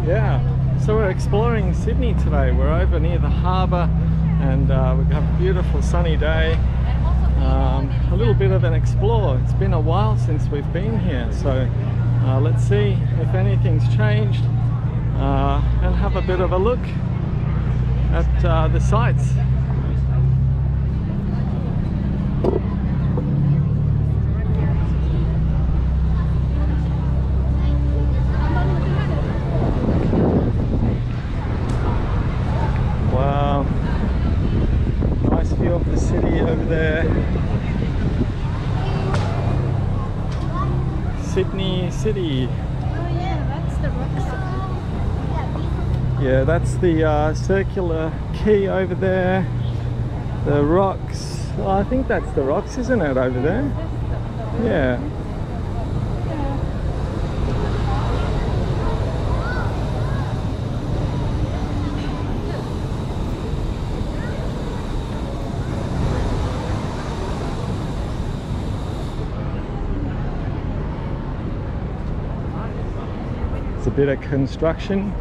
Yeah, so we're exploring Sydney today. We're over near the harbour and we have a beautiful sunny day. A little bit of an explore. It's been a while since we've been here, so let's see if anything's changed and have a bit of a look at the sights. Wow, nice view of the city over there. Sydney City. Oh yeah, that's the rocks. Yeah, that's the circular quay over there. The rocks. Oh, I think that's the rocks, isn't it, over there? Yeah. It's a bit of construction.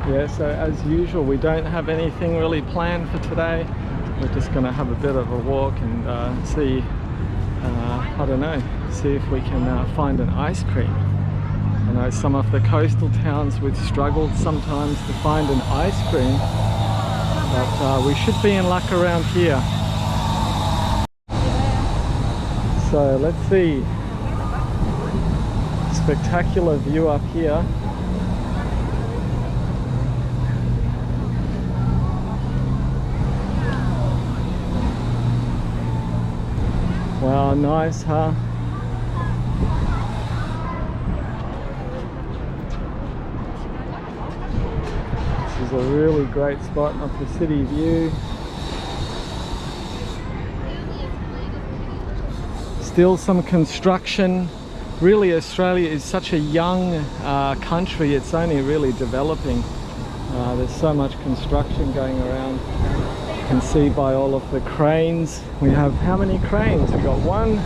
Yeah, so as usual, we don't have anything really planned for today. We're just going to have a bit of a walk and see, I don't know, see if we can find an ice cream. I know some of the coastal towns we've struggled sometimes to find an ice cream, but we should be in luck around here. So let's see. Spectacular view up here. Wow, nice, huh? This is a really great spot of the city view. Still some construction. Really, Australia is such a young country. It's only really developing. There's so much construction going around. You can see by all of the cranes. We have how many cranes? We've got 1,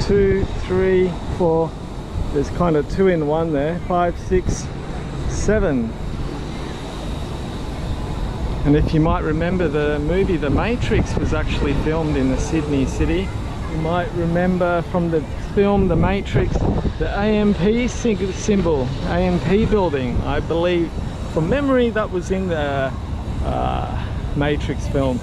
2, 3, 4. There's kind of 2 in 1 there. 5, 6, 7. And if you might remember, the movie The Matrix was actually filmed in the Sydney city. You might remember from the film The Matrix, the AMP symbol, AMP building. I believe, from memory, that was in the Matrix film.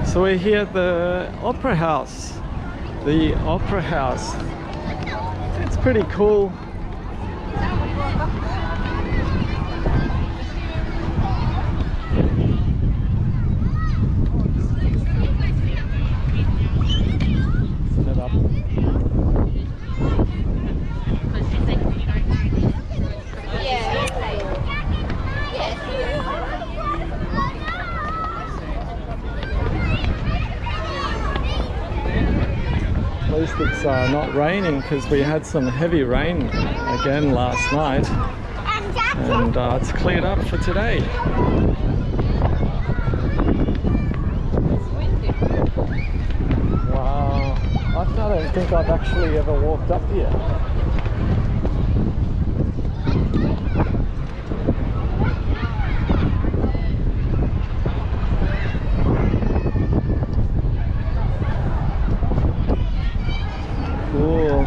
So we're here at the Opera House. The Opera House. It's pretty cool. Set up. At least it's not raining, because we had some heavy rain again last night, and it's cleared up for today. Wow, I don't think I've actually ever walked up here. Cool.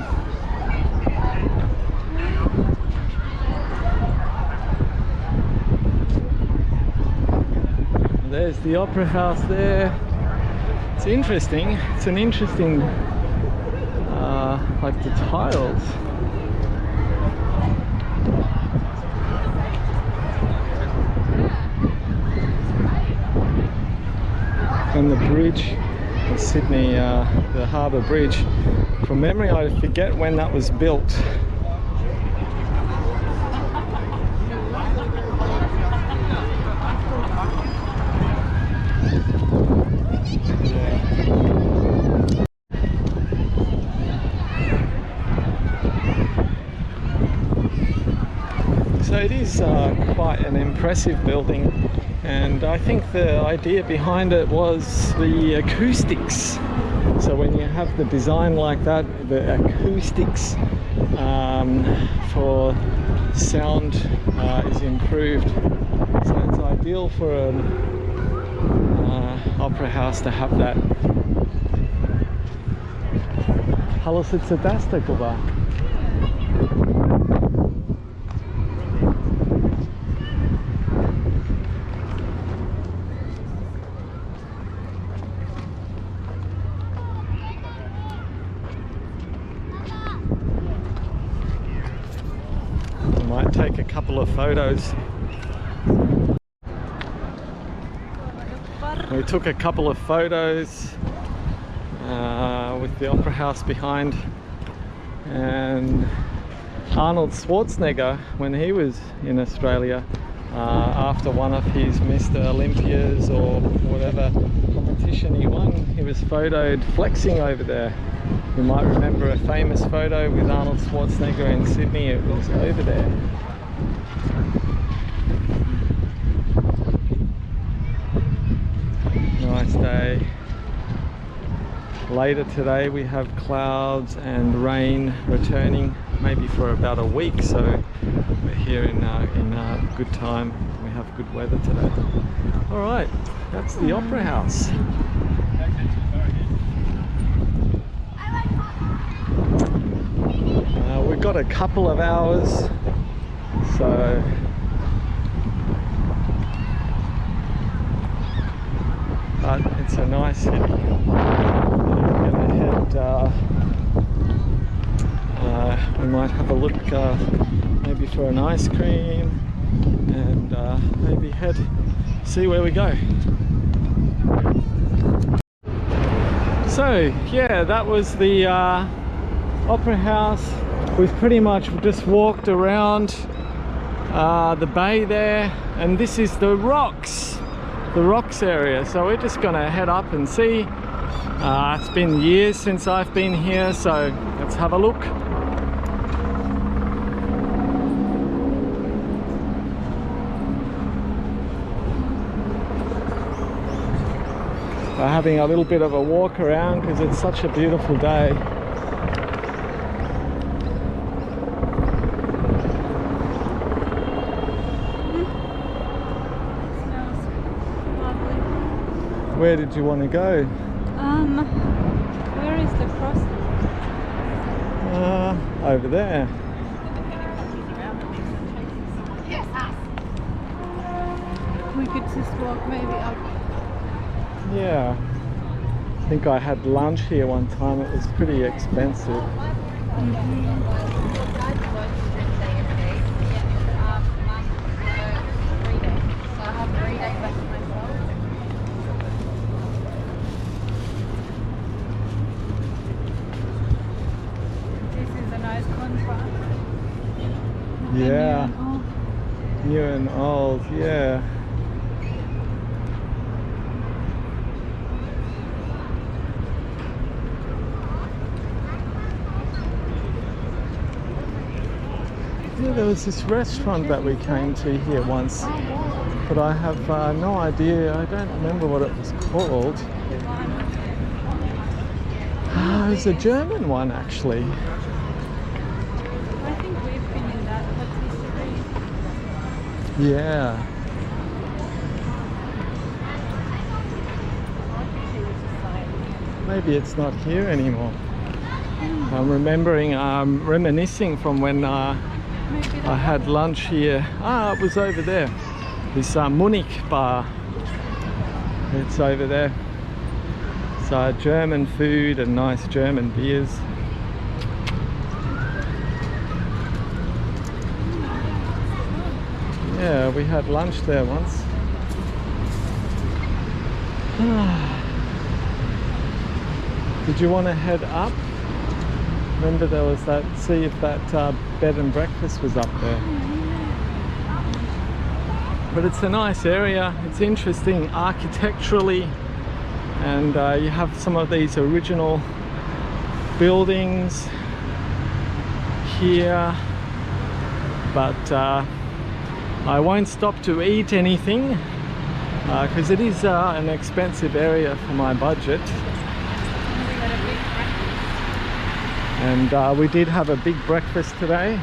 There's the Opera House there. It's interesting. It's an interesting, like the tiles. And the bridge, the Sydney, the Harbour Bridge. From memory, I forget when that was built. So it is quite an impressive building, and I think the idea behind it was the acoustics. So when you have the design like that, the acoustics for sound is improved. So it's ideal for an opera house to have that. Hallo sitze das da Kuba. Might take a couple of photos. We took a couple of photos with the opera house behind, and Arnold Schwarzenegger, when he was in Australia after one of his Mr. Olympias or whatever competition he won, he was photoed flexing over there. You might remember a famous photo with Arnold Schwarzenegger in Sydney. It was over there. Nice day. Later today we have clouds and rain returning, maybe for about a week, so we're here in good time. We have good weather today. All right, that's the opera house. We've got a couple of hours, so but it's a nice city. We're gonna head, we might have a look maybe for an ice cream, and maybe see where we go. So yeah, that was the opera house. We've pretty much just walked around the bay there, and this is the rocks area. So we're just gonna head up and see. It's been years since I've been here, so let's have a look. We're having a little bit of a walk around because it's such a beautiful day. Where did you want to go? Where is the crossing? Over there. We could just walk maybe up. Yeah. I think I had lunch here one time. It was pretty expensive. Yeah, new and old, yeah. Yeah, there was this restaurant that we came to here once, but I have no idea, I don't remember what it was called. It was a German one actually. Yeah. Maybe it's not here anymore. I'm remembering, reminiscing from when I had lunch here. It was over there. This Munich bar. It's over there. It's German food and nice German beers. Yeah, we had lunch there once. Did you want to head up? Remember there was that, see if that bed and breakfast was up there. But it's a nice area, it's interesting architecturally, and you have some of these original buildings here, but I won't stop to eat anything because it is an expensive area for my budget. And we did have a big breakfast today.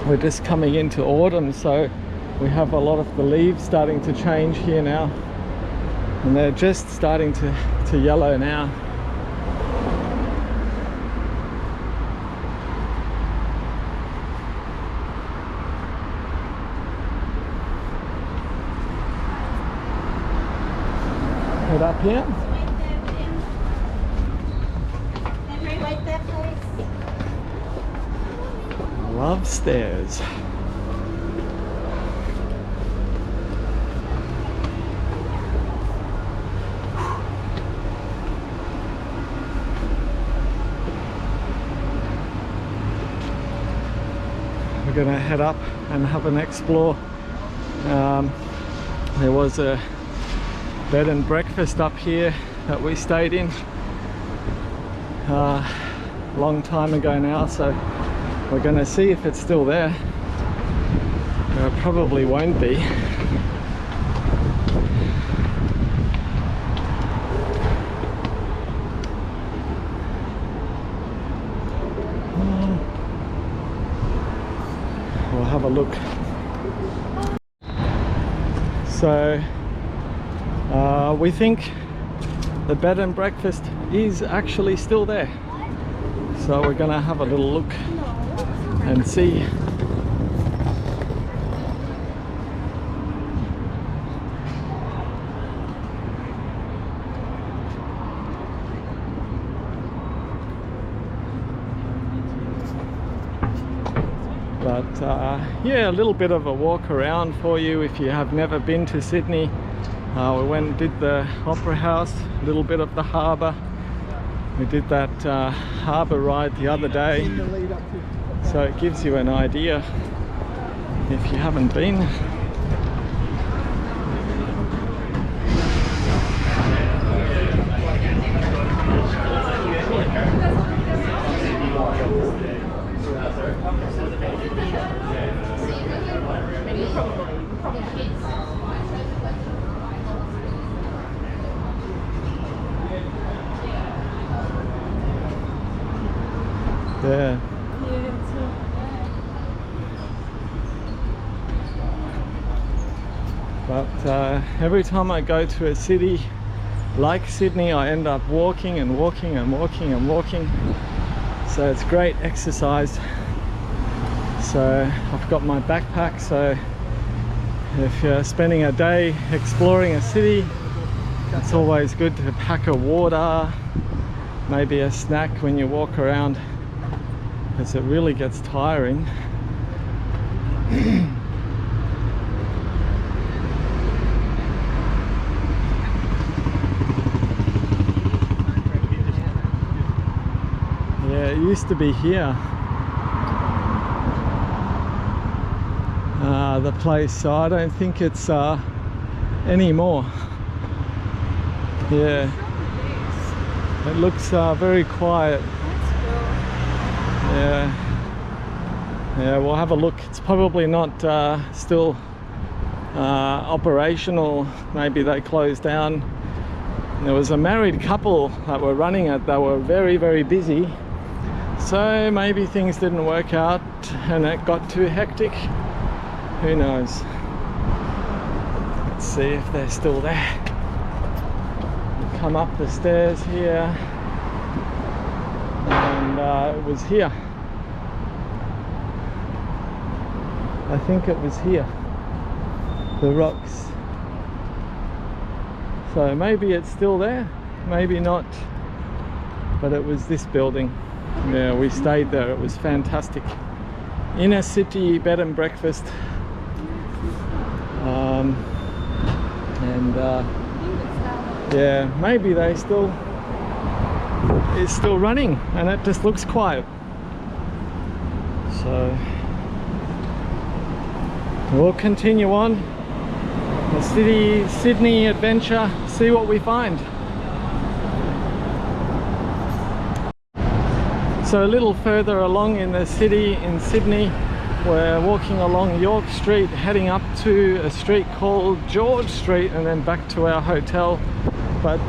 We're just coming into autumn, so we have a lot of the leaves starting to change here now. And they're just starting to yellow now. Head up here. Love stairs. We're gonna head up and have an explore. There was a bed and breakfast up here that we stayed in long time ago now, so we're going to see if it's still there. It probably won't be. We'll have a look. So we think the bed and breakfast is actually still there. So we're gonna have a little look and see. But yeah, a little bit of a walk around for you if you have never been to Sydney. We went and did the Opera House, a little bit of the harbour. We did that harbour ride the other day, so it gives you an idea if you haven't been. Yeah. But every time I go to a city like Sydney, I end up walking and walking and walking and walking. So it's great exercise. So I've got my backpack, so if you're spending a day exploring a city, it's always good to pack a water, maybe a snack when you walk around, because it really gets tiring. Yeah, it used to be here, the place, so I don't think it's anymore. Yeah, it looks very quiet. Yeah, we'll have a look. It's probably not still operational. Maybe they closed down. There was a married couple that were running it. They were very, very busy. So maybe things didn't work out and it got too hectic. Who knows? Let's see if they're still there. Come up the stairs here. And it was here. I think it was here, the rocks. So maybe it's still there, maybe not, but it was this building. Yeah, we stayed there. It was fantastic. Inner city bed and breakfast. Yeah, maybe it's still running and it just looks quiet. So we'll continue on the Sydney adventure, see what we find. So a little further along in the city in Sydney, we're walking along York Street, heading up to a street called George Street and then back to our hotel. But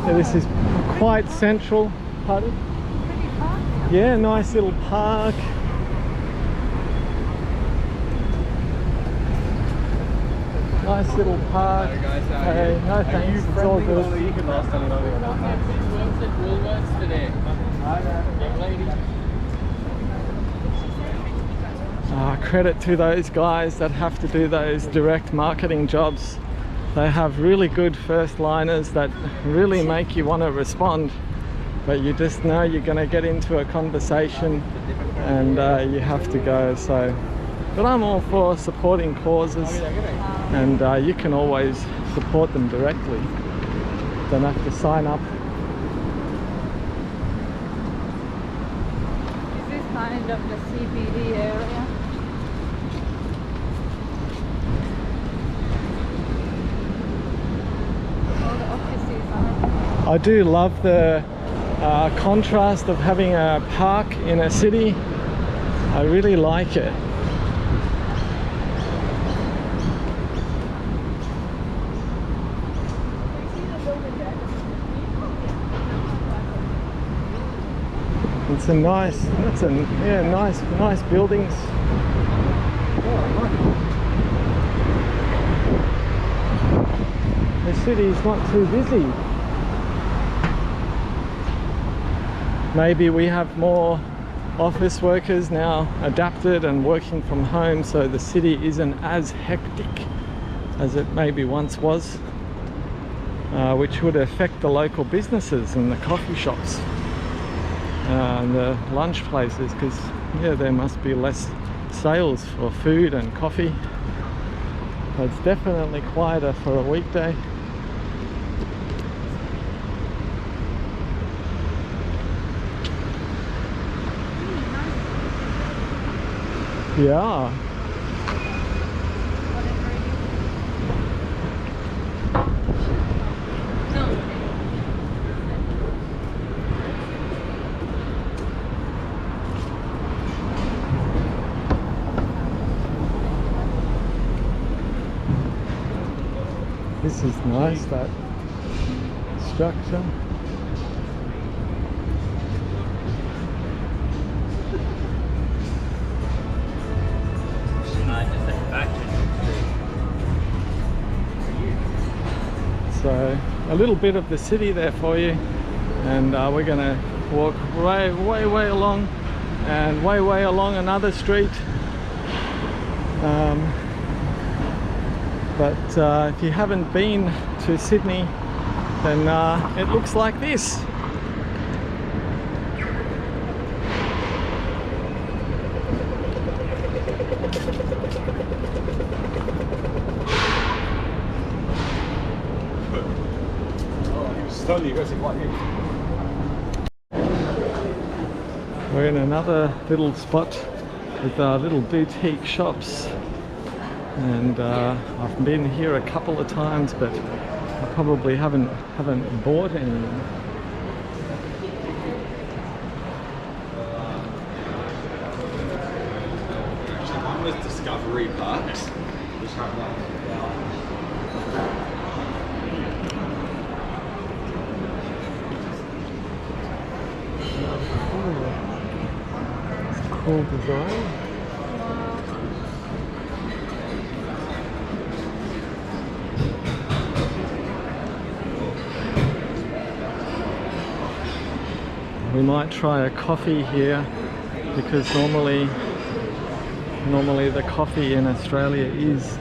this is quite central. Pardon? Pretty park. Yeah, nice little park. Nice little park. Hello guys, Hey, no thanks, it's all good. You can last a little bit. Works at Woolworths today. Young lady. Credit to those guys that have to do those direct marketing jobs. They have really good first liners that really make you want to respond, but you just know you're going to get into a conversation and you have to go. So, but I'm all for supporting causes, and you can always support them directly. Don't have to sign up. This is kind of the CBD area. All the offices are. I do love the contrast of having a park in a city. I really like it. It's a nice, nice buildings. The city's not too busy. Maybe we have more office workers now adapted and working from home, so the city isn't as hectic as it maybe once was, which would affect the local businesses and the coffee shops and the lunch places, because yeah, there must be less sales for food and coffee. So it's definitely quieter for a weekday. Yeah. This is nice, that structure. So a little bit of the city there for you, and we're gonna walk way along, and way along another street. But if you haven't been to Sydney, then it looks like this. We're in another little spot with little boutique shops, and I've been here a couple of times, but I probably haven't bought anything. Actually, one was Discovery Parks. Cool design. We might try a coffee here, because normally the coffee in Australia is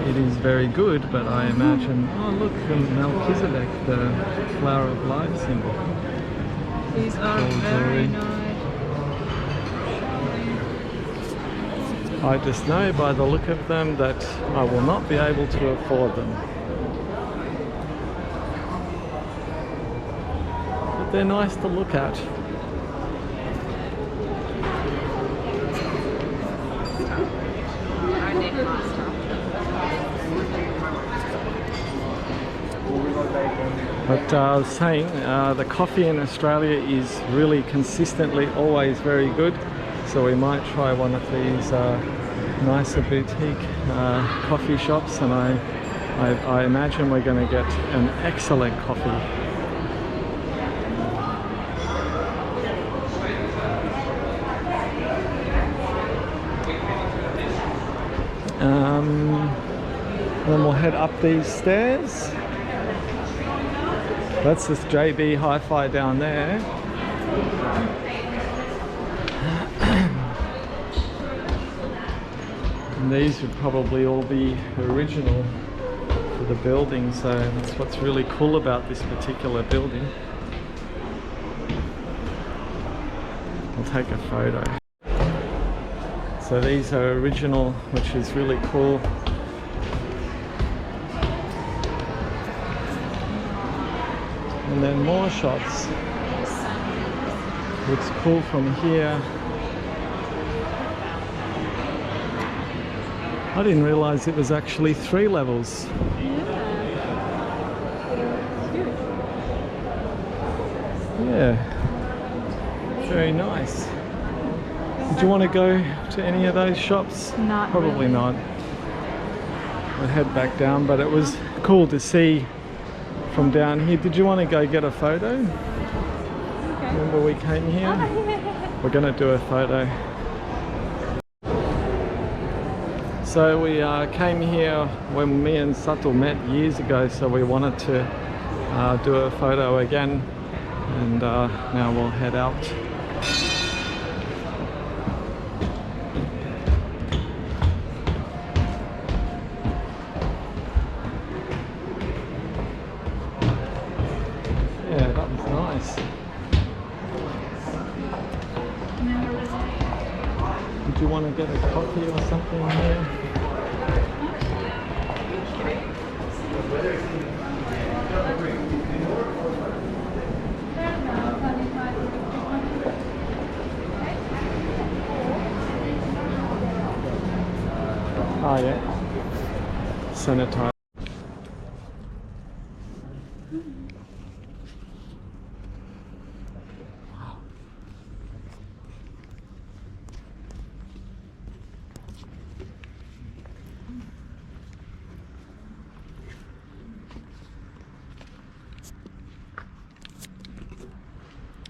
it is very good, but I imagine, oh look, the Melchizedek, the flower of life symbol. These are very nice. I just know by the look of them that I will not be able to afford them. But they're nice to look at. But I was saying, the coffee in Australia is really consistently always very good. So we might try one of these nicer boutique coffee shops, and I imagine we're going to get an excellent coffee. Then we'll head up these stairs. That's this JB Hi-Fi down there. And these would probably all be original for the building, so that's what's really cool about this particular building. I'll take a photo. So these are original, which is really cool. And then more shots. Looks cool from here. I didn't realize it was actually 3 levels. Yeah. Very nice. Did you want to go to any of those shops? Not Probably really. not. We'll head back down, but it was cool to see from down here. Did you want to go get a photo? Okay. Remember we came here? We're going to do a photo. So we came here when me and Satul met years ago, so we wanted to do a photo again, and now we'll head out. Yeah, that was nice. Did you want to get a coffee or something here? Oh yeah. Sanitize.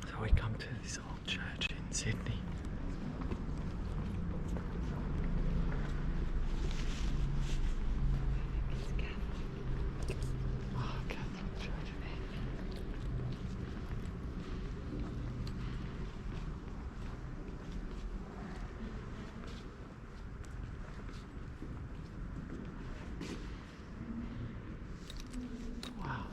So we come to this old church in Sydney. Oh, Catholic church. Wow.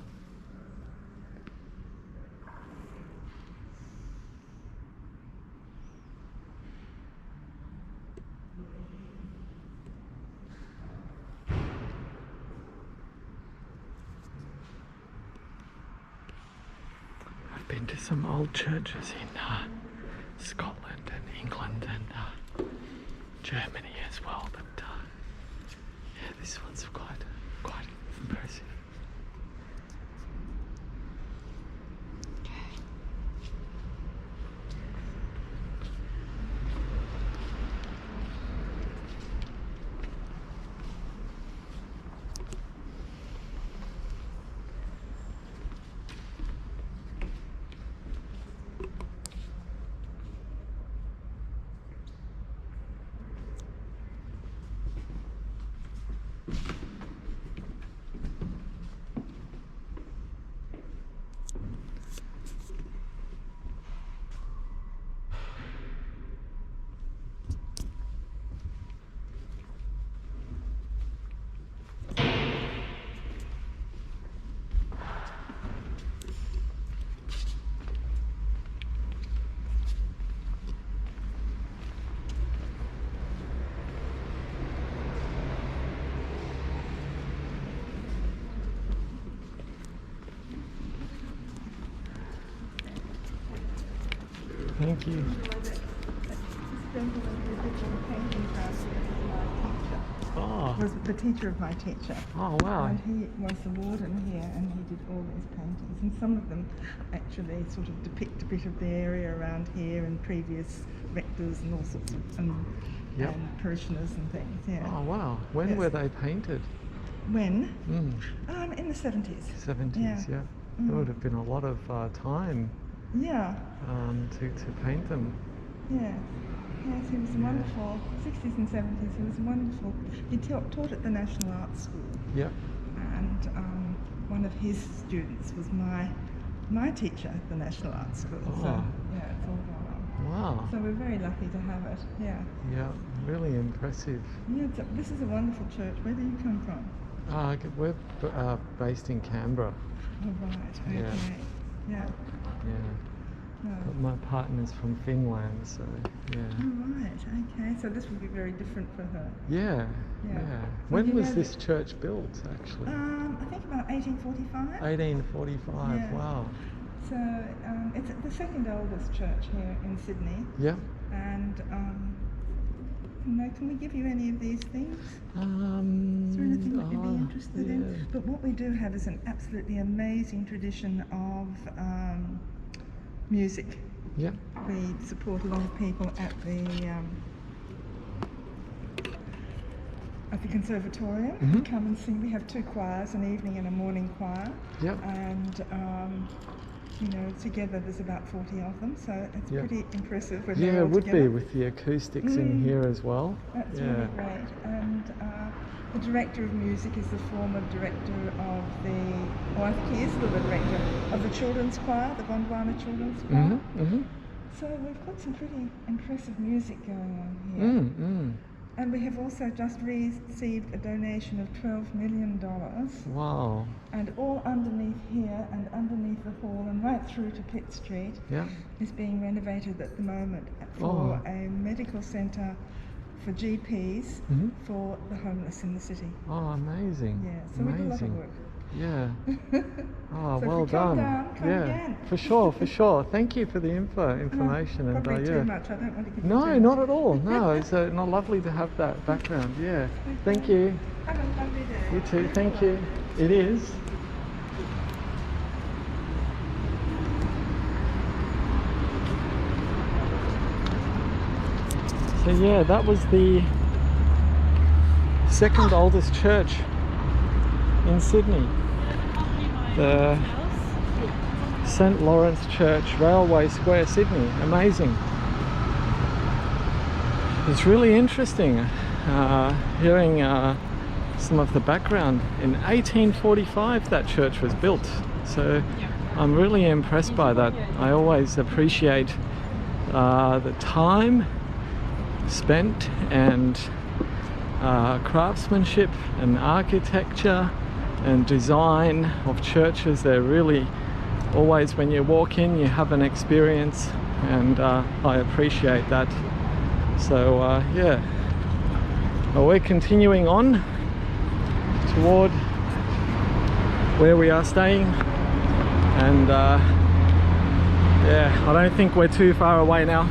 I've been to some old churches in Scotland and England and Germany as well, but yeah, this one's quite impressive. Thank you. Oh. was the teacher of my teacher. Oh wow. And he was the warden here, and he did all these paintings. And some of them actually sort of depict a bit of the area around here and previous rectors and all sorts of Yep. and parishioners and things. Yeah. Oh wow. When Yes. were they painted? When? Mm. In the 70s. 70s, Yeah. yeah. There would have been a lot of time Yeah. to paint them. Yeah. Yes, he was wonderful. 60s and 70s, he was wonderful. He taught at the National Arts School, Yep. and one of his students was my teacher at the National Arts School. So Oh. yeah, it's all gone on. Wow. So we're very lucky to have it. Yeah. Yeah, really impressive. Yeah. This is a wonderful church. Where do you come from? We're based in Canberra. Oh right. Okay. Yeah. Yeah. Yeah. No. But my partner's from Finland, so yeah. Oh right. Okay. So this would be very different for her. Yeah. Yeah. Yeah. So When you was know this church built, actually? I think about 1845. 1845. Yeah. Wow. So it's the second oldest church here in Sydney, Yeah. and can we give you any of these things? Is there anything that you'd be interested in? But what we do have is an absolutely amazing tradition of music. Yeah. We support a lot of people at the conservatorium. Mhm. Come and sing. We have two choirs, an evening and a morning choir. Yeah. And together there's about 40 of them, so it's Yeah. pretty impressive when Yeah, they're it all would together. be with the acoustics in here as well. That's yeah. really great. And the director of music is the former director of I think he is still the director of the children's choir, the Gondwana Children's Choir. Mm-hmm. Mm-hmm. So we've got some pretty impressive music going on here. Mm-hmm. And we have also just received a donation of $12 million. Wow. And all underneath here and underneath the hall and right through to Pitt Street Yeah. is being renovated at the moment for Oh. a medical centre for GPs Mhm. for the homeless in the city. Oh, amazing. Yeah, so we do a lot of Amazing. work. Yeah. Oh, So if well you come done. down, come yeah, again. for sure, for sure. Thank you for the information. Probably and too yeah. much. I don't want to give you No, too not much. at all. No, it's not lovely to have that background. Yeah. Thank you. Have a lovely day. You too. Thank you. It is. So yeah, that was the second oldest church in Sydney. The St. Lawrence Church, Railway Square, Sydney. Amazing. It's really interesting hearing some of the background. In 1845 that church was built, so I'm really impressed by that. I always appreciate the time spent and craftsmanship and architecture and design of churches. They're really always, when you walk in, you have an experience, and I appreciate that. So yeah, well, we're continuing on toward where we are staying, and yeah, I don't think we're too far away now.